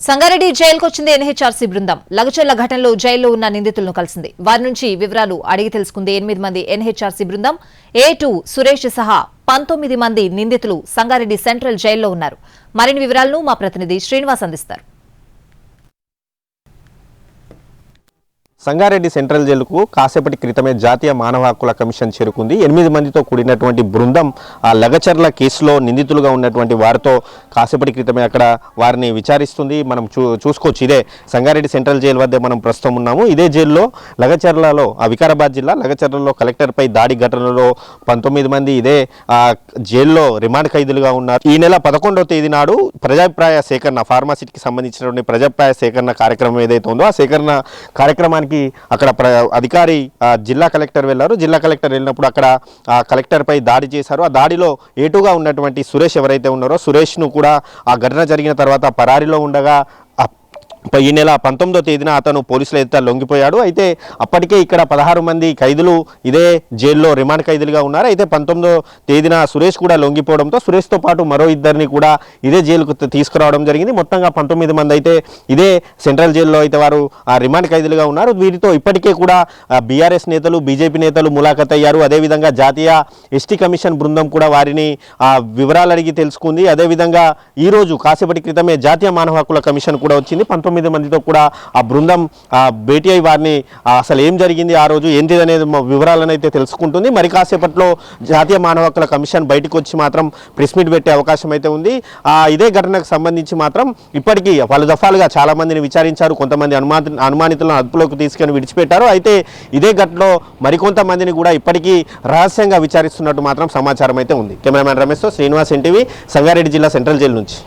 సంగారెడ్డి జైలుకు వచ్చింది ఎన్హెచ్ఆర్సీ బృందం. లగచర్ల ఘటనలో జైల్లో ఉన్న నిందితులను కలిసింది. వారి నుంచి వివరాలు అడిగి తెలుసుకుంది 8 మంది ఎన్హెచ్ఆర్సీ బృందం. A2 సురేష్ సహా 19 మంది నిందితులు సంగారెడ్డి సెంట్రల్ జైల్లో ఉన్నారు. మరిన్ని వివరాలను మా ప్రతినిధి శ్రీనివాస్ అందిస్తారు. సంగారెడ్డి సెంట్రల్ జైలుకు కాసేపటి క్రితమే జాతీయ మానవ హక్కుల కమిషన్ చేరుకుంది. 8 మందితో కూడినటువంటి బృందం ఆ లగచర్ల కేసులో నిందితులుగా ఉన్నటువంటి వారితో కాసేపటి క్రితమే అక్కడ వారిని విచారిస్తుంది. మనం చూసుకోవచ్చు, ఇదే సంగారెడ్డి సెంట్రల్ జైలు వద్ద మనం ప్రస్తుతం ఉన్నాము. ఇదే జైల్లో లగచర్లలో, వికారాబాద్ జిల్లా లగచర్లలో కలెక్టర్పై దాడి ఘటనలో 19 మంది ఇదే జైల్లో రిమాండ్ ఖైదీలుగా ఉన్నారు. ఈ నెల 11వ తేదీ నాడు ప్రజాభిప్రాయ సేకరణ, ఫార్మాసిటీకి సంబంధించినటువంటి ప్రజాభిప్రాయ సేకరణ కార్యక్రమం ఏదైతే ఉందో ఆ సేకరణ కార్యక్రమానికి అక్కడ అధికారి జిల్లా కలెక్టర్ వెళ్లారు. జిల్లా కలెక్టర్ వెళ్ళినప్పుడు అక్కడ కలెక్టర్ పై దాడి చేశారు. ఆ దాడిలో ఏటుగా ఉన్నటువంటి సురేష్ ఎవరైతే ఉన్నారో సురేష్ ను కూడా ఆ ఘటన జరిగిన తర్వాత పరారీలో ఉండగా ఈ నెల 19వ తేదీన అతను పోలీసుల ఎదుట లొంగిపోయాడు. అయితే అప్పటికే ఇక్కడ 16 మంది ఖైదీలు ఇదే జైల్లో రిమాండ్ ఖైదీలుగా ఉన్నారు. అయితే 19వ తేదీన సురేష్ కూడా లొంగిపోవడంతో సురేష్తో పాటు మరో ఇద్దరిని కూడా ఇదే జైలుకు తీసుకురావడం జరిగింది. మొత్తంగా 19 మంది అయితే ఇదే సెంట్రల్ జైల్లో అయితే వారు రిమాండ్ ఖైదీలుగా ఉన్నారు. వీరితో ఇప్పటికే కూడా బీఆర్ఎస్ నేతలు, బీజేపీ నేతలు ములాఖత్ అయ్యారు. అదేవిధంగా జాతీయ ఎస్టీ కమిషన్ బృందం కూడా వారిని వివరాలు అడిగి తెలుసుకుంది. అదేవిధంగా ఈరోజు కాసేపటి క్రితమే జాతీయ మానవ హక్కుల కమిషన్ కూడా వచ్చింది. 19 మందితో కూడా ఆ బృందం భేటీ అయి వారిని అసలు ఏం జరిగింది ఆ రోజు ఏంటి అనేది వివరాలను అయితే తెలుసుకుంటుంది. మరి కాసేపట్లో జాతీయ మానవ హక్కుల కమిషన్ బయటకు వచ్చి మాత్రం ప్రెస్ మీట్ పెట్టే అవకాశం అయితే ఉంది. ఇదే ఘటనకు సంబంధించి మాత్రం ఇప్పటికీ పలు దఫాలుగా చాలా మందిని విచారించారు. కొంతమంది అనుమానితులను అదుపులోకి తీసుకొని విడిచిపెట్టారు. అయితే ఇదే ఘటనలో మరికొంతమందిని కూడా ఇప్పటికీ రహస్యంగా విచారిస్తున్నట్టు మాత్రం సమాచారం అయితే ఉంది. కెమెరామెన్ రమేష్తో శ్రీనివాస్, NTV, సంగారెడ్డి జిల్లా సెంట్రల్ జైలు నుంచి.